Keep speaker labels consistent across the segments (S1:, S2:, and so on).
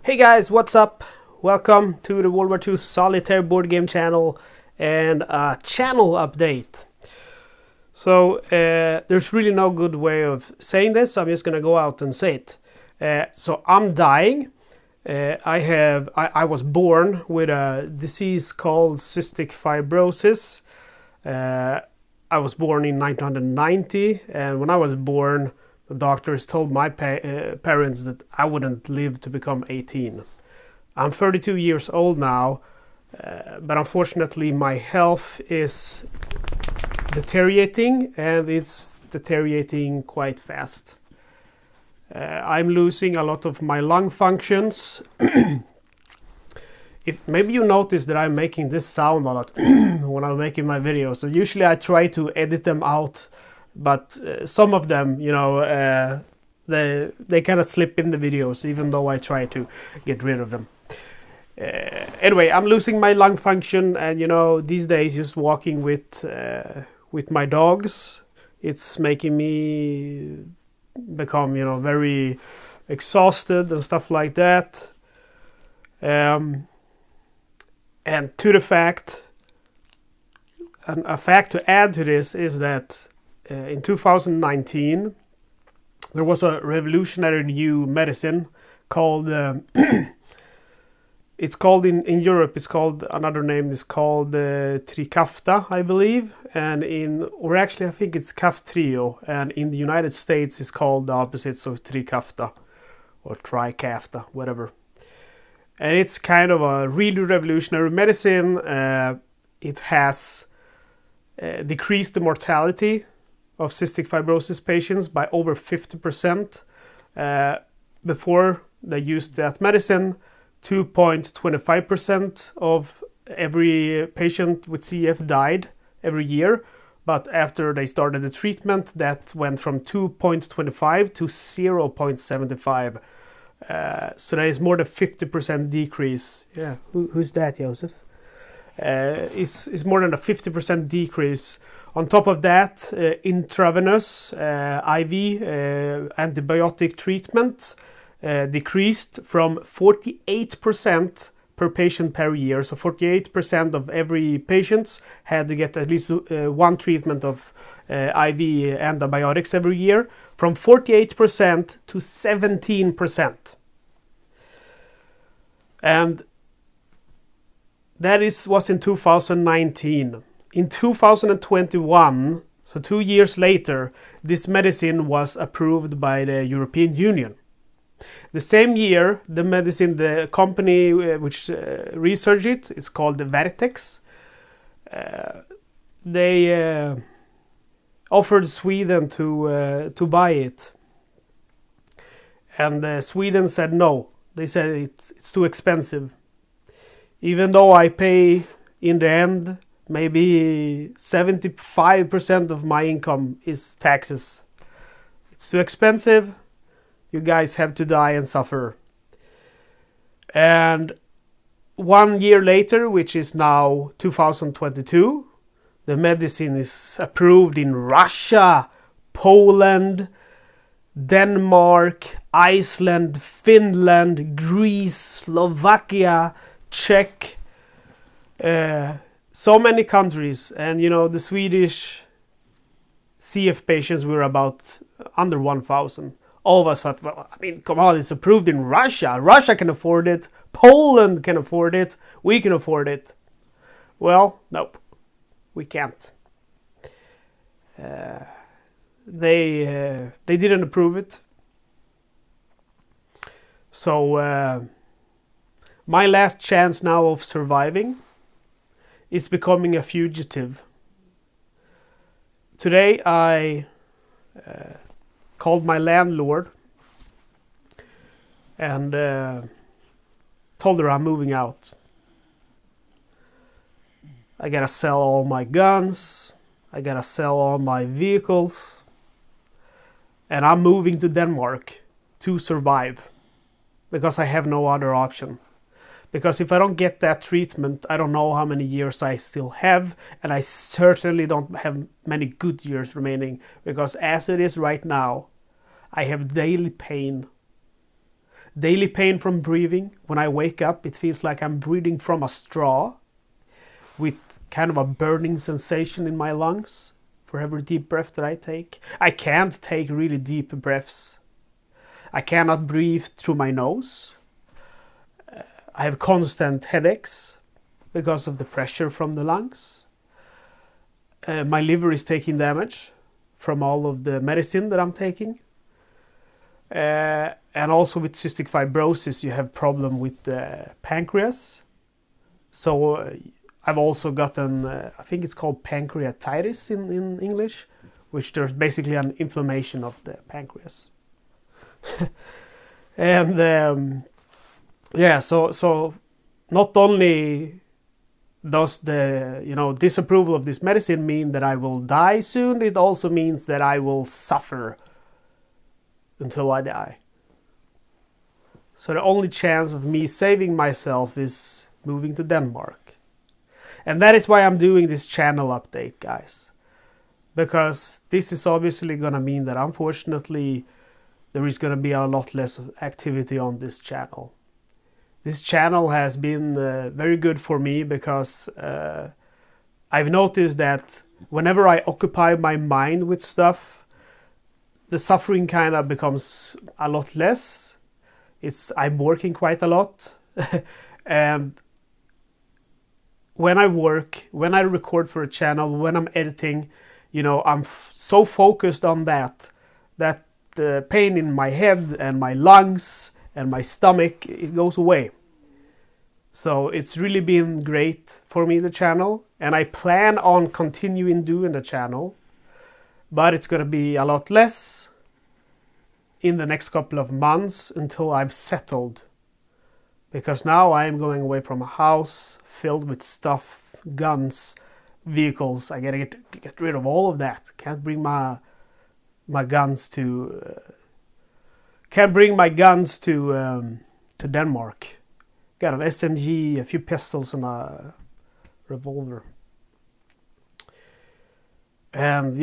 S1: Hey guys, what's up? Welcome to the World War II Solitaire board game channel and a channel update. So there's really no good way of saying this, so I'm just gonna go out and say it. So I'm dying. I was born with a disease called cystic fibrosis. I was born in 1990, and when I was born, the doctors told my parents that I wouldn't live to become 18. I'm 32 years old now, but unfortunately my health is deteriorating, and it's deteriorating quite fast. I'm losing a lot of my lung functions. Maybe you notice that I'm making this sound a lot when I'm making my videos. So usually I try to edit them out, but some of them, they kind of slip in the videos, even though I try to get rid of them. Anyway, I'm losing my lung function, and these days just walking with my dogs, it's making me become very exhausted and stuff like that. And to the fact, and a fact to add to this is that in 2019 there was a revolutionary new medicine called it's called in Europe, it's called, another name is called Trikafta, I believe, and I think it's Kaftrio, and in the United States it's called the opposite of Trikafta or Trikafta, whatever. And it's kind of a really revolutionary medicine. It has decreased the mortality of cystic fibrosis patients by over 50%. Before they used that medicine, 2.25% of every patient with CF died every year. But after they started the treatment, that went from 2.25 to 0.75. So there is more than 50% decrease. Yeah, who's that, Joseph? Is more than a 50% decrease. On top of that, intravenous IV antibiotic treatment decreased from 48% per patient per year. So 48% of every patient had to get at least one treatment of IV antibiotics every year, from 48% to 17%. And that was in 2019. In 2021, so 2 years later, this medicine was approved by the European Union. The same year, the company which researched it is called Vertex. They offered Sweden to buy it, and Sweden said no. They said it's too expensive. Even though I pay in the end maybe 75% of my income is taxes. It's too expensive. You guys have to die and suffer. And 1 year later, which is now 2022, the medicine is approved in Russia, Poland, Denmark, Iceland, Finland, Greece, Slovakia, Czech, so many countries. And the Swedish CF patients were about under 1,000. All of us thought, well, come on, it's approved in Russia. Russia can afford it. Poland can afford it. We can afford it. Well, nope, we can't. They didn't approve it. So my last chance now of surviving is becoming a fugitive. Today I called my landlord and told her I'm moving out. I gotta sell all my guns, I gotta sell all my vehicles, and I'm moving to Denmark to survive, because I have no other option. Because if I don't get that treatment, I don't know how many years I still have, and I certainly don't have many good years remaining, because as it is right now, I have daily pain. daily pain from breathing. When I wake up, it feels like I'm breathing from a straw, with kind of a burning sensation in my lungs for every deep breath that I take. I can't take really deep breaths. I cannot breathe through my nose. I have constant headaches because of the pressure from the lungs. My liver is taking damage from all of the medicine that I'm taking. And also with cystic fibrosis, you have problem with the pancreas. So I've also gotten, I think it's called pancreatitis in English, which there's basically an inflammation of the pancreas. And so not only does the disapproval of this medicine mean that I will die soon, it also means that I will suffer until I die. So the only chance of me saving myself is moving to Denmark. And that is why I'm doing this channel update, guys. Because this is obviously going to mean that unfortunately there is going to be a lot less activity on this channel. This channel has been very good for me because I've noticed that whenever I occupy my mind with stuff, the suffering kind of becomes a lot less. I'm working quite a lot. And when I work, when I record for a channel, when I'm editing, I'm so focused on that the pain in my head and my lungs and my stomach, it goes away. So it's really been great for me, the channel, and I plan on continuing doing the channel, but it's going to be a lot less in the next couple of months until I've settled. Because now I'm going away from a house filled with stuff, guns, vehicles. I gotta get rid of all of that. Can't bring my guns to Denmark. Got an SMG, a few pistols, and a revolver. And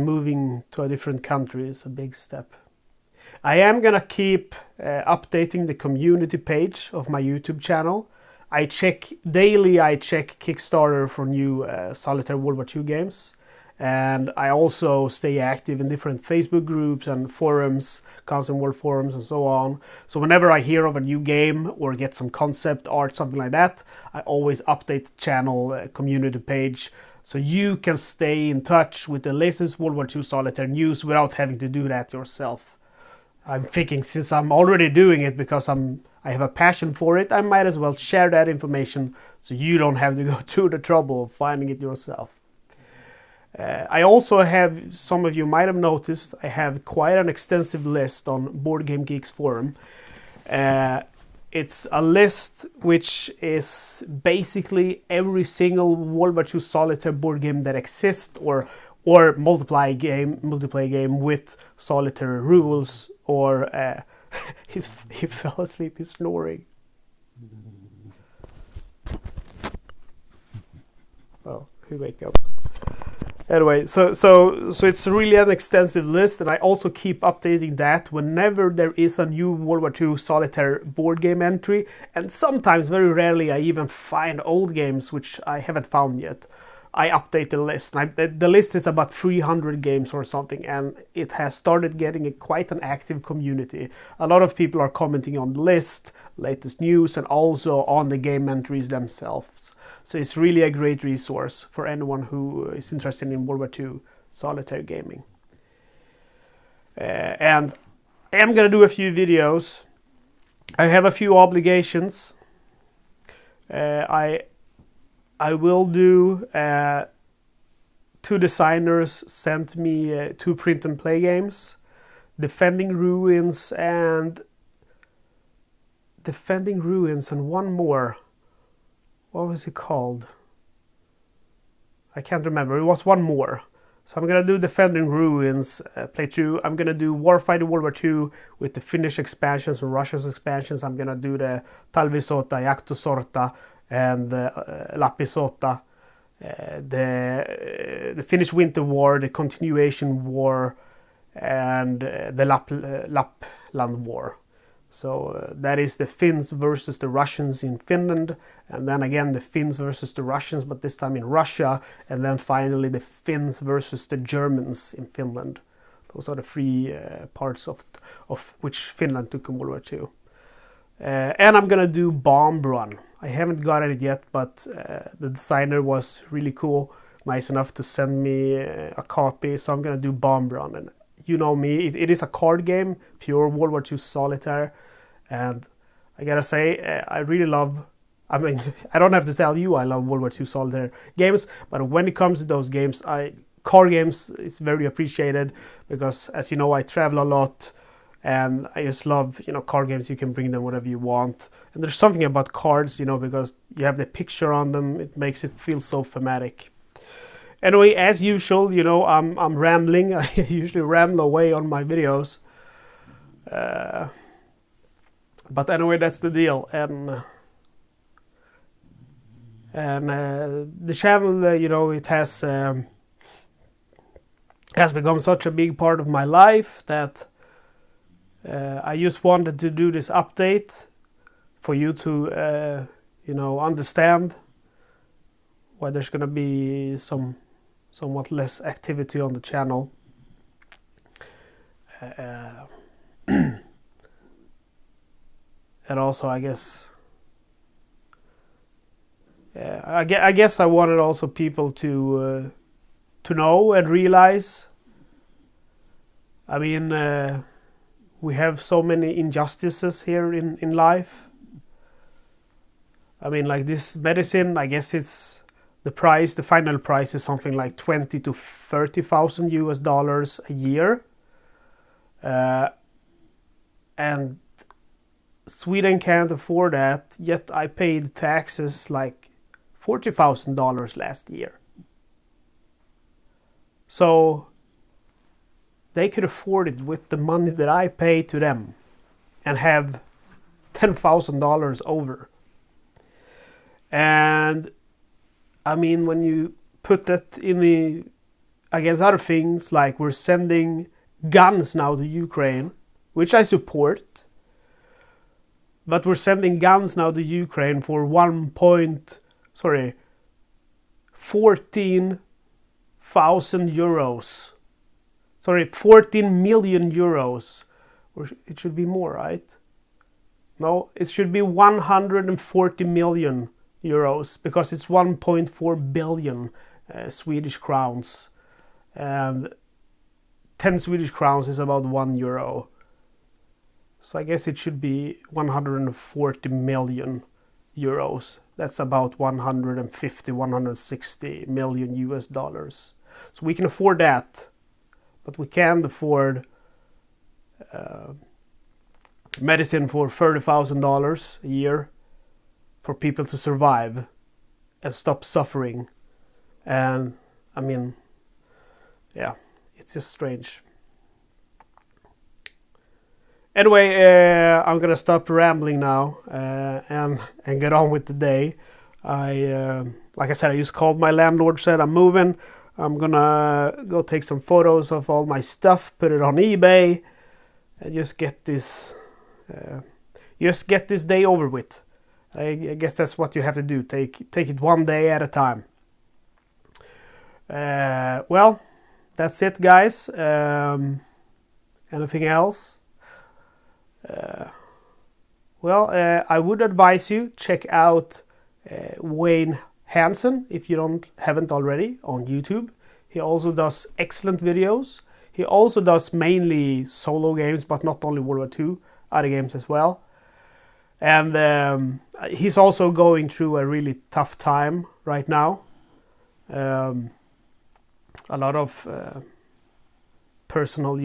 S1: moving to a different country is a big step. I am gonna keep updating the community page of my YouTube channel. I check Kickstarter for new Solitaire World War II games. And I also stay active in different Facebook groups and forums, Hansen World forums and so on. So whenever I hear of a new game or get some concept art, something like that, I always update the channel community page so you can stay in touch with the latest World War II Solitaire news without having to do that yourself. I'm thinking, since I'm already doing it because I have a passion for it, I might as well share that information so you don't have to go through the trouble of finding it yourself. I also have, some of you might have noticed, I have quite an extensive list on Boardgame Geeks forum. It's a list which is basically every single World War II Solitaire board game that exists, or multiplayer game with Solitaire rules, or he fell asleep, he's snoring. Oh, he wake up. Anyway, so it's really an extensive list, and I also keep updating that whenever there is a new World War II Solitaire board game entry, and sometimes, very rarely, I even find old games which I haven't found yet. I update the list. The list is about 300 games or something, and it has started getting quite an active community. A lot of people are commenting on the list, latest news, and also on the game entries themselves. So it's really a great resource for anyone who is interested in World War II Solitaire gaming. And I am going to do a few videos. I have a few obligations. I will do, 2 designers sent me 2 print and play games, Defending Ruins and one more. What was it called? I can't remember. It was one more. So I'm going to do Defending Ruins playthrough. I'm going to do Warfighter World War II with the Finnish expansions and Russia's expansions. I'm going to do the Talvisota, Jaktosorta, and Lapisota, the Finnish Winter War, the Continuation War, and the Lapland War. So that is the Finns versus the Russians in Finland, and then again the Finns versus the Russians, but this time in Russia, and then finally the Finns versus the Germans in Finland. Those are the three parts of which Finland took in World War II. And I'm gonna do Bomb Run. I haven't gotten it yet, but the designer was really cool, nice enough to send me a copy, so I'm gonna do Bomb Run. And you know me, it is a card game, pure World War II solitaire, and I gotta say, I really love, I mean, I don't have to tell you I love World War II solitaire games, but when it comes to those games, card games is very appreciated, because as you know, I travel a lot, and I just love, card games. You can bring them whatever you want, and there's something about cards, because you have the picture on them, it makes it feel so thematic. Anyway, as usual, I'm rambling. I usually ramble away on my videos. But anyway, that's the deal. And the channel, it has become such a big part of my life that I just wanted to do this update for you to, understand why there's going to be somewhat less activity on the channel. And also, I guess I wanted also people to know and realize. I mean, we have so many injustices here in life. I mean, like this medicine, I guess it's the final price is something like 20 to 30,000 US dollars a year. And Sweden can't afford that, yet I paid taxes like $40,000 last year. So they could afford it with the money that I pay to them and have $10,000 over. And I mean, when you put that against other things, like we're sending guns now to Ukraine, which I support, but we're sending guns now to Ukraine for 14,000 euros. 14 million euros. Or it should be more, right? No, it should be 140 million euros, because it's 1.4 billion Swedish crowns. And 10 Swedish crowns is about 1 euro. So I guess it should be 140 million euros. That's about 160 million US dollars. So we can afford that, but we can't afford medicine for $30,000 a year for people to survive and stop suffering. And I mean, yeah, it's just strange. Anyway, I'm gonna stop rambling now and get on with the day. Like I said, I just called my landlord, said I'm moving. I'm gonna go take some photos of all my stuff, put it on eBay, and just get this day over with. I guess that's what you have to do. Take it one day at a time. Well, that's it, guys. Anything else? I would advise you check out Wayne Hansen if you haven't already on YouTube. He also does excellent videos. He also does mainly solo games, but not only World War II, other games as well. And he's also going through a really tough time right now. A lot of personal,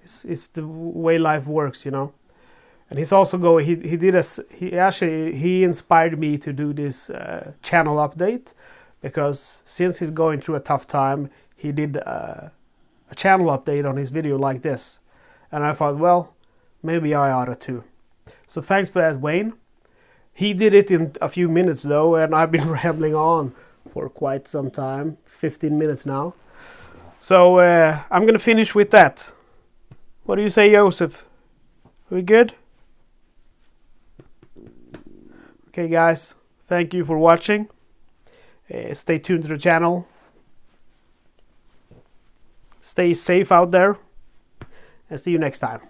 S1: it's the way life works, And he's also going. He inspired me to do this channel update, because since he's going through a tough time, he did a channel update on his video like this, and I thought, well, maybe I ought to too. So thanks for that, Wayne. He did it in a few minutes though, and I've been rambling on for quite some time, 15 minutes now. So I'm gonna finish with that. What do you say, Joseph? Are we good? Okay, guys, thank you for watching. Stay tuned to the channel. Stay safe out there, and see you next time.